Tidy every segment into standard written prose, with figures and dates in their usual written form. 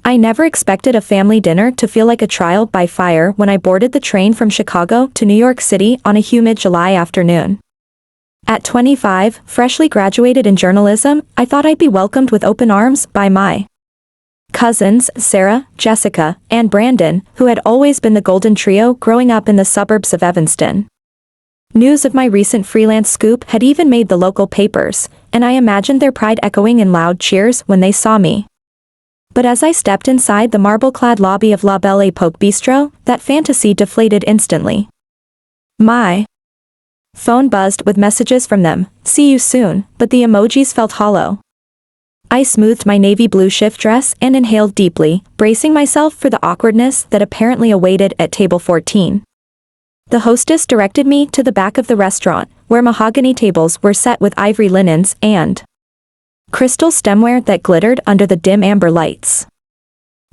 I never expected a family dinner to feel like a trial by fire when I boarded the train from Chicago to New York City on a humid July afternoon. At 25, freshly graduated in journalism, I thought I'd be welcomed with open arms by my cousins, Sarah, Jessica, and Brandon, who had always been the golden trio growing up in the suburbs of Evanston. News of my recent freelance scoop had even made the local papers, and I imagined their pride echoing in loud cheers when they saw me. But as I stepped inside the marble-clad lobby of La Belle Époque Bistro, that fantasy deflated instantly. My phone buzzed with messages from them, "See you soon," but the emojis felt hollow. I smoothed my navy blue shift dress and inhaled deeply, bracing myself for the awkwardness that apparently awaited at table 14. The hostess directed me to the back of the restaurant, where mahogany tables were set with ivory linens and crystal stemware that glittered under the dim amber lights.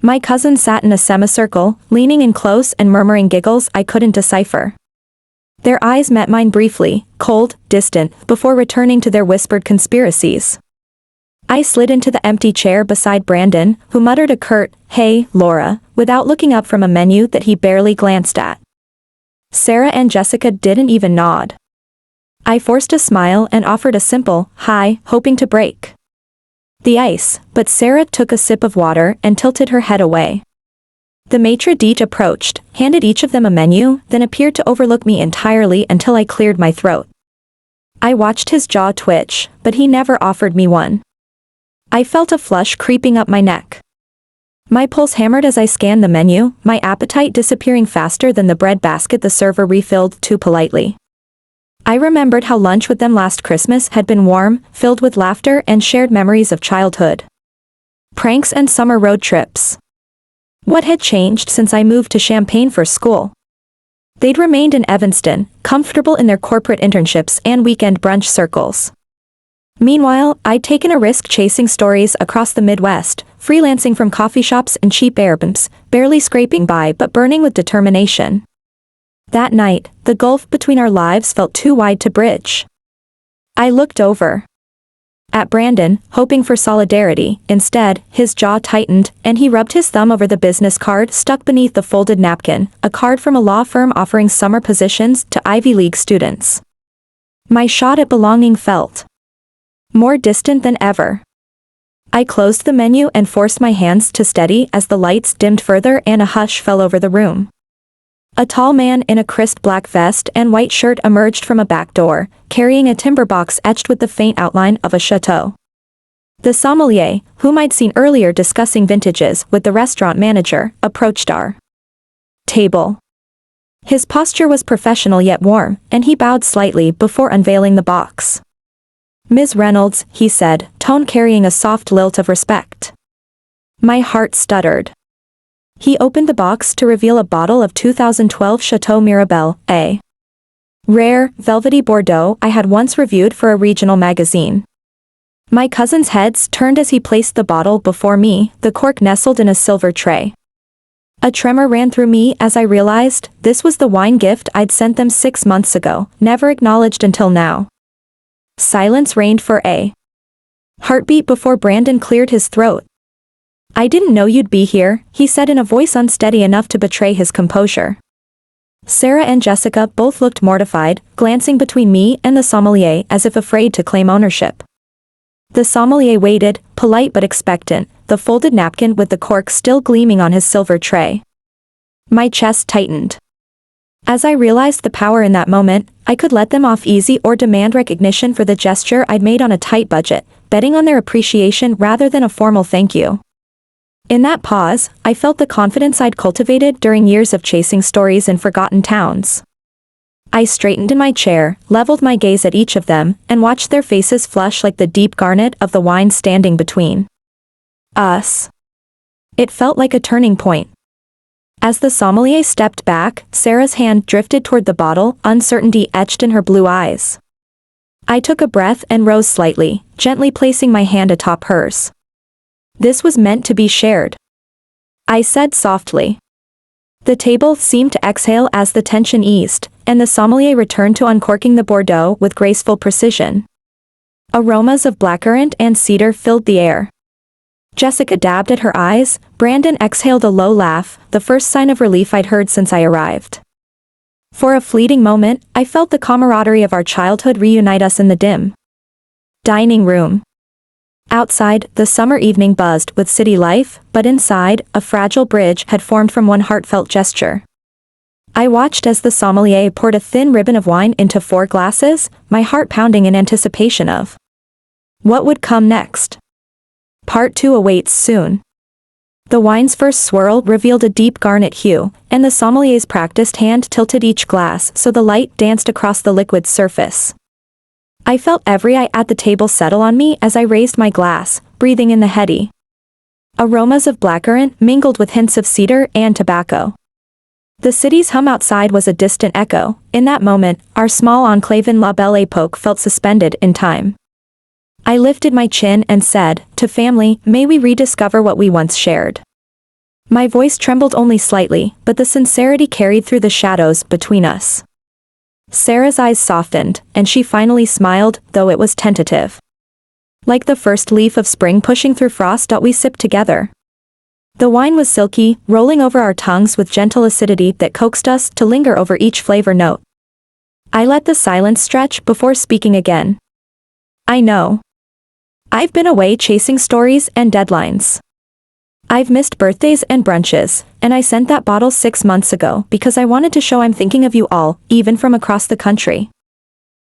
My cousin sat in a semicircle, leaning in close and murmuring giggles I couldn't decipher. Their eyes met mine briefly, cold, distant, before returning to their whispered conspiracies. I slid into the empty chair beside Brandon, who muttered a curt, "Hey, Laura," without looking up from a menu that he barely glanced at. Sarah and Jessica didn't even nod. I forced a smile and offered a simple, "Hi," hoping to break the ice, but Sarah took a sip of water and tilted her head away. The maitre d' approached, handed each of them a menu, then appeared to overlook me entirely until I cleared my throat. I watched his jaw twitch, but he never offered me one. I felt a flush creeping up my neck. My pulse hammered as I scanned the menu, my appetite disappearing faster than the bread basket the server refilled too politely. I remembered how lunch with them last Christmas had been warm, filled with laughter and shared memories of childhood, pranks and summer road trips. What had changed since I moved to Champaign for school? They'd remained in Evanston, comfortable in their corporate internships and weekend brunch circles. Meanwhile, I'd taken a risk chasing stories across the Midwest, freelancing from coffee shops and cheap Airbnbs, barely scraping by but burning with determination. That night, the gulf between our lives felt too wide to bridge. I looked over at Brandon, hoping for solidarity. Instead, his jaw tightened, and he rubbed his thumb over the business card stuck beneath the folded napkin, a card from a law firm offering summer positions to Ivy League students. My shot at belonging felt more distant than ever. I closed the menu and forced my hands to steady as the lights dimmed further and a hush fell over the room. A tall man in a crisp black vest and white shirt emerged from a back door, carrying a timber box etched with the faint outline of a chateau. The sommelier, whom I'd seen earlier discussing vintages with the restaurant manager, approached our table. His posture was professional yet warm, and he bowed slightly before unveiling the box. "Ms. Reynolds," he said, tone carrying a soft lilt of respect. My heart stuttered. He opened the box to reveal a bottle of 2012 Chateau Mirabelle, a rare, velvety Bordeaux I had once reviewed for a regional magazine. My cousin's heads turned as he placed the bottle before me, the cork nestled in a silver tray. A tremor ran through me as I realized this was the wine gift I'd sent them 6 months ago, never acknowledged until now. Silence reigned for a heartbeat before Brandon cleared his throat. "I didn't know you'd be here," he said in a voice unsteady enough to betray his composure. Sarah and Jessica both looked mortified, glancing between me and the sommelier as if afraid to claim ownership. The sommelier waited, polite but expectant, the folded napkin with the cork still gleaming on his silver tray. My chest tightened. As I realized the power in that moment, I could let them off easy or demand recognition for the gesture I'd made on a tight budget, betting on their appreciation rather than a formal thank you. In that pause, I felt the confidence I'd cultivated during years of chasing stories in forgotten towns. I straightened in my chair, leveled my gaze at each of them, and watched their faces flush like the deep garnet of the wine standing between us. It felt like a turning point. As the sommelier stepped back, Sarah's hand drifted toward the bottle, uncertainty etched in her blue eyes. I took a breath and rose slightly, gently placing my hand atop hers. "This was meant to be shared," I said softly. The table seemed to exhale as the tension eased, and the sommelier returned to uncorking the Bordeaux with graceful precision. Aromas of blackcurrant and cedar filled the air. Jessica dabbed at her eyes. Brandon exhaled a low laugh, the first sign of relief I'd heard since I arrived. For a fleeting moment, I felt the camaraderie of our childhood reunite us in the dim dining room. Outside, the summer evening buzzed with city life, but inside, a fragile bridge had formed from one heartfelt gesture. I watched as the sommelier poured a thin ribbon of wine into 4 glasses, my heart pounding in anticipation of what would come next. Part 2 awaits soon. The wine's first swirl revealed a deep garnet hue, and the sommelier's practiced hand tilted each glass so the light danced across the liquid's surface. I felt every eye at the table settle on me as I raised my glass, breathing in the heady aromas of blackcurrant mingled with hints of cedar and tobacco. The city's hum outside was a distant echo. In that moment, our small enclave in La Belle Époque felt suspended in time. I lifted my chin and said, "To family, may we rediscover what we once shared." My voice trembled only slightly, but the sincerity carried through the shadows between us. Sarah's eyes softened, and she finally smiled, though it was tentative. Like the first leaf of spring pushing through frost, we sipped together. The wine was silky, rolling over our tongues with gentle acidity that coaxed us to linger over each flavor note. I let the silence stretch before speaking again. "I know. I've been away chasing stories and deadlines. I've missed birthdays and brunches, and I sent that bottle 6 months ago because I wanted to show I'm thinking of you all, even from across the country."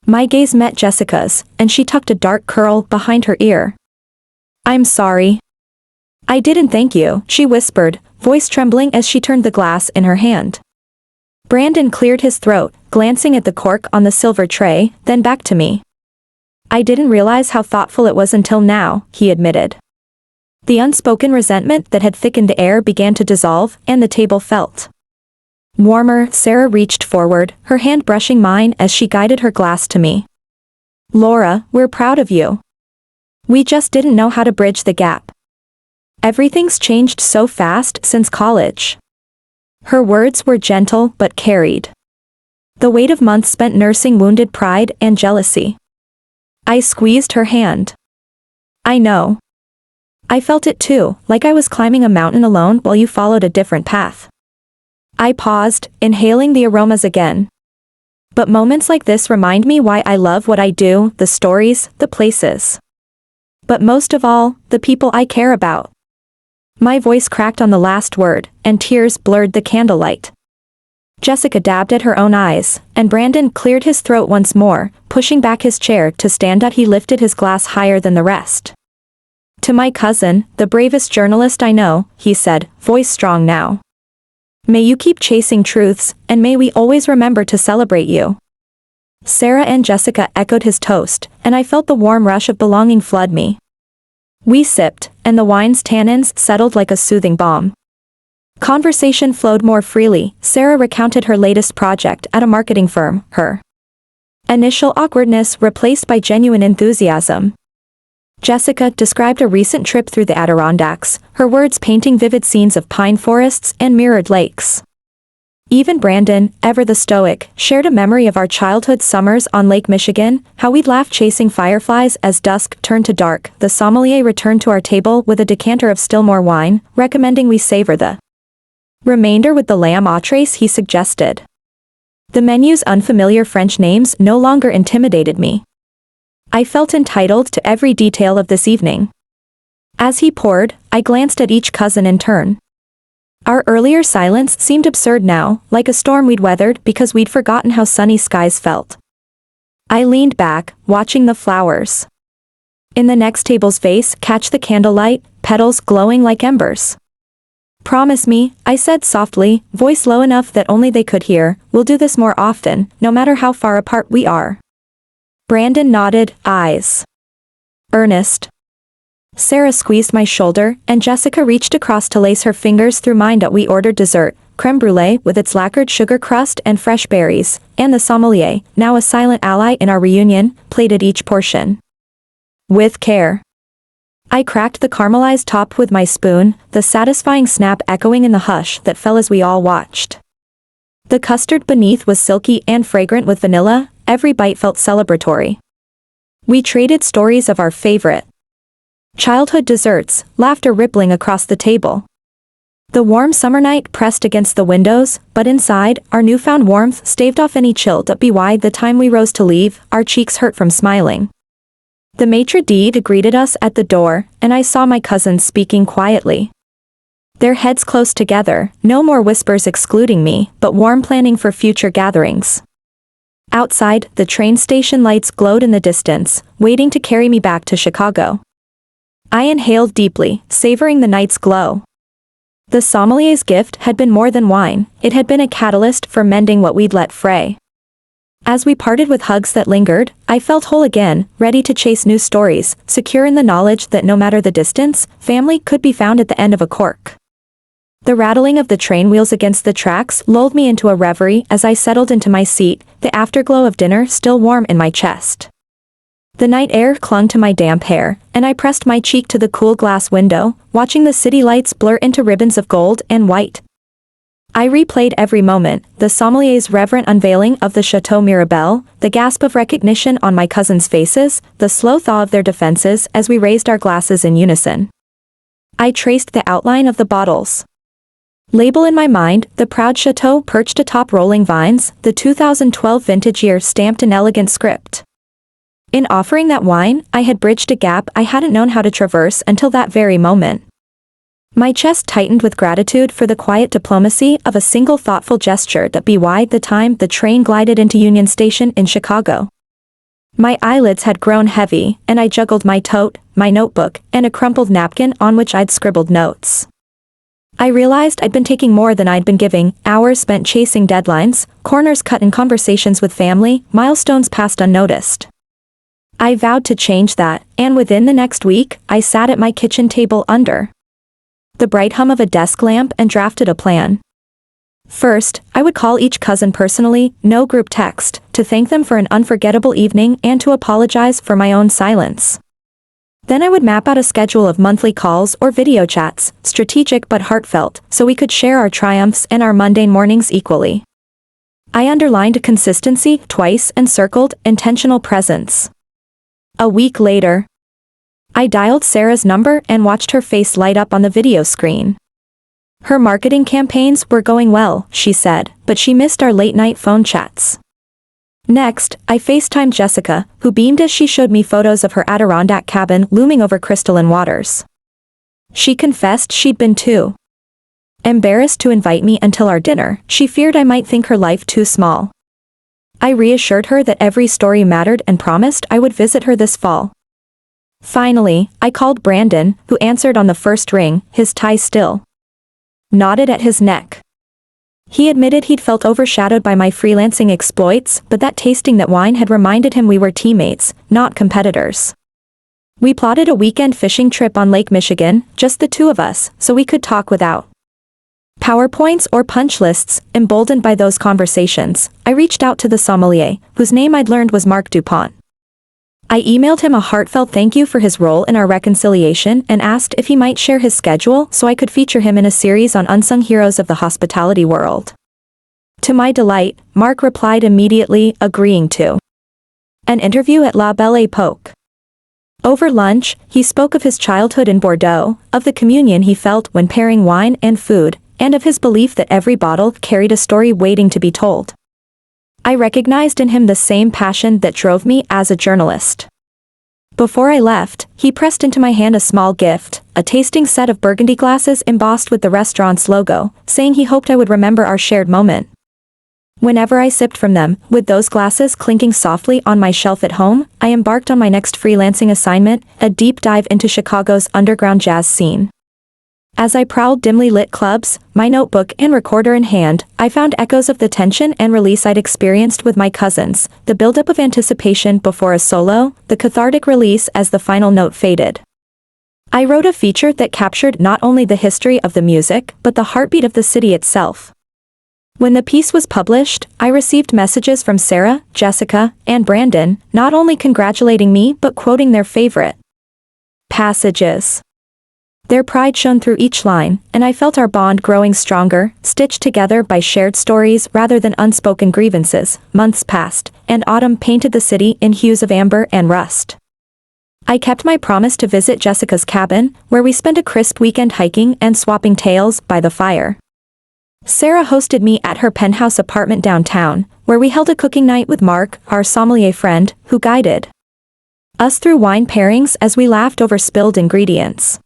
My gaze met Jessica's, and she tucked a dark curl behind her ear. "I'm sorry. I didn't thank you," she whispered, voice trembling as she turned the glass in her hand. Brandon cleared his throat, glancing at the cork on the silver tray, then back to me. "I didn't realize how thoughtful it was until now," he admitted. The unspoken resentment that had thickened the air began to dissolve, and the table felt warmer. Sarah reached forward, her hand brushing mine as she guided her glass to me. "Laura, we're proud of you. We just didn't know how to bridge the gap. Everything's changed so fast since college." Her words were gentle but carried the weight of months spent nursing wounded pride and jealousy. I squeezed her hand. "I know. I felt it too, like I was climbing a mountain alone while you followed a different path." I paused, inhaling the aromas again. But moments like this remind me why I love what I do, the stories, the places. But most of all, the people I care about. My voice cracked on the last word, and tears blurred the candlelight. Jessica dabbed at her own eyes, and Brandon cleared his throat once more, pushing back his chair to stand up. He lifted his glass higher than the rest. "To my cousin, the bravest journalist I know," he said, voice strong now. "May you keep chasing truths, and may we always remember to celebrate you." Sarah and Jessica echoed his toast, and I felt the warm rush of belonging flood me. We sipped, and the wine's tannins settled like a soothing balm. Conversation flowed more freely. Sarah recounted her latest project at a marketing firm, her initial awkwardness replaced by genuine enthusiasm. Jessica described a recent trip through the Adirondacks, her words painting vivid scenes of pine forests and mirrored lakes. Even Brandon, ever the stoic, shared a memory of our childhood summers on Lake Michigan, how we'd laugh chasing fireflies as dusk turned to dark. The sommelier returned to our table with a decanter of still more wine, recommending we savor the remainder with the lamb entrees he suggested. The menu's unfamiliar French names no longer intimidated me. I felt entitled to every detail of this evening. As he poured, I glanced at each cousin in turn. Our earlier silence seemed absurd now, like a storm we'd weathered because we'd forgotten how sunny skies felt. I leaned back, watching the flowers in the next table's vase catch the candlelight, petals glowing like embers. "Promise me," I said softly, voice low enough that only they could hear, "we'll do this more often, no matter how far apart we are." Brandon nodded, eyes earnest. Sarah squeezed my shoulder, and Jessica reached across to lace her fingers through mine. We ordered dessert, creme brulee with its lacquered sugar crust and fresh berries, and the sommelier, now a silent ally in our reunion, plated each portion with care. I cracked the caramelized top with my spoon, the satisfying snap echoing in the hush that fell as we all watched. The custard beneath was silky and fragrant with vanilla, every bite felt celebratory. We traded stories of our favorite Childhood desserts, laughter rippling across the table. The warm summer night pressed against the windows, but inside, our newfound warmth staved off any chill that by the time we rose to leave, our cheeks hurt from smiling. The maitre d' greeted us at the door, and I saw my cousins speaking quietly. Their heads close together, no more whispers excluding me, but warm planning for future gatherings. Outside, the train station lights glowed in the distance, waiting to carry me back to Chicago. I inhaled deeply, savoring the night's glow. The sommelier's gift had been more than wine, it had been a catalyst for mending what we'd let fray. As we parted with hugs that lingered, I felt whole again, ready to chase new stories, secure in the knowledge that no matter the distance, family could be found at the end of a cork. The rattling of the train wheels against the tracks lulled me into a reverie as I settled into my seat, the afterglow of dinner still warm in my chest. The night air clung to my damp hair, and I pressed my cheek to the cool glass window, watching the city lights blur into ribbons of gold and white. I replayed every moment, the sommelier's reverent unveiling of the Chateau Mirabelle, the gasp of recognition on my cousins' faces, the slow thaw of their defenses as we raised our glasses in unison. I traced the outline of the bottles. Label in my mind, the proud chateau perched atop rolling vines, the 2012 vintage year stamped in elegant script. In offering that wine, I had bridged a gap I hadn't known how to traverse until that very moment. My chest tightened with gratitude for the quiet diplomacy of a single thoughtful gesture that by the time the train glided into Union Station in Chicago. My eyelids had grown heavy, and I juggled my tote, my notebook, and a crumpled napkin on which I'd scribbled notes. I realized I'd been taking more than I'd been giving, hours spent chasing deadlines, corners cut in conversations with family, milestones passed unnoticed. I vowed to change that, and within the next week, I sat at my kitchen table under the bright hum of a desk lamp and drafted a plan. First, I would call each cousin personally, no group text, to thank them for an unforgettable evening and to apologize for my own silence. Then I would map out a schedule of monthly calls or video chats, strategic but heartfelt, so we could share our triumphs and our mundane mornings equally. I underlined consistency twice and circled intentional presence. A week later, I dialed Sarah's number and watched her face light up on the video screen. Her marketing campaigns were going well, she said, but she missed our late-night phone chats. Next, I FaceTimed Jessica, who beamed as she showed me photos of her Adirondack cabin looming over crystalline waters. She confessed she'd been too embarrassed to invite me until our dinner. She feared I might think her life too small. I reassured her that every story mattered and promised I would visit her this fall. Finally, I called Brandon, who answered on the first ring, his tie still knotted at his neck. He admitted he'd felt overshadowed by my freelancing exploits, but that tasting that wine had reminded him we were teammates, not competitors. We plotted a weekend fishing trip on Lake Michigan, just the two of us, so we could talk without PowerPoints or punch lists. Emboldened by those conversations, I reached out to the sommelier, whose name I'd learned was Mark DuPont. I emailed him a heartfelt thank you for his role in our reconciliation and asked if he might share his schedule so I could feature him in a series on unsung heroes of the hospitality world. To my delight, Mark replied immediately, agreeing to an interview at La Belle Époque. Over lunch, he spoke of his childhood in Bordeaux, of the communion he felt when pairing wine and food, and of his belief that every bottle carried a story waiting to be told. I recognized in him the same passion that drove me as a journalist. Before I left, he pressed into my hand a small gift, a tasting set of Burgundy glasses embossed with the restaurant's logo, saying he hoped I would remember our shared moment. Whenever I sipped from them, with those glasses clinking softly on my shelf at home, I embarked on my next freelancing assignment, a deep dive into Chicago's underground jazz scene. As I prowled dimly lit clubs, my notebook and recorder in hand, I found echoes of the tension and release I'd experienced with my cousins, the buildup of anticipation before a solo, the cathartic release as the final note faded. I wrote a feature that captured not only the history of the music, but the heartbeat of the city itself. When the piece was published, I received messages from Sarah, Jessica, and Brandon, not only congratulating me but quoting their favorite passages. Their pride shone through each line, and I felt our bond growing stronger, stitched together by shared stories rather than unspoken grievances. Months passed, and autumn painted the city in hues of amber and rust. I kept my promise to visit Jessica's cabin, where we spent a crisp weekend hiking and swapping tales by the fire. Sarah hosted me at her penthouse apartment downtown, where we held a cooking night with Mark, our sommelier friend, who guided us through wine pairings as we laughed over spilled ingredients.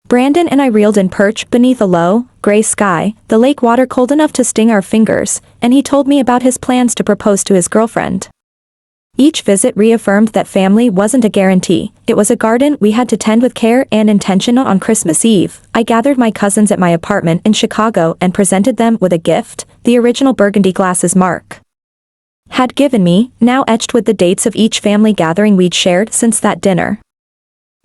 Brandon and I reeled in perch beneath a low, gray sky, the lake water cold enough to sting our fingers, and he told me about his plans to propose to his girlfriend. Each visit reaffirmed that family wasn't a guarantee, it was a garden we had to tend with care and intention. On Christmas Eve, I gathered my cousins at my apartment in Chicago and presented them with a gift, the original burgundy glasses Mark had given me, now etched with the dates of each family gathering we'd shared since that dinner.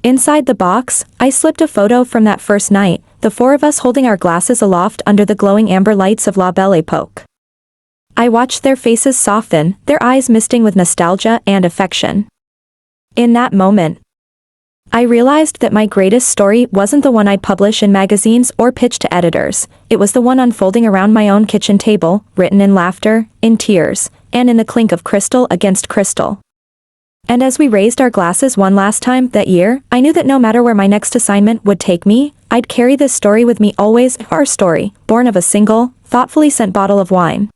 Inside the box, I slipped a photo from that first night, the four of us holding our glasses aloft under the glowing amber lights of La Belle Époque. I watched their faces soften, their eyes misting with nostalgia and affection. In that moment, I realized that my greatest story wasn't the one I'd publish in magazines or pitch to editors, it was the one unfolding around my own kitchen table, written in laughter, in tears, and in the clink of crystal against crystal. And as we raised our glasses one last time that year, I knew that no matter where my next assignment would take me, I'd carry this story with me always, our story, born of a single, thoughtfully sent bottle of wine.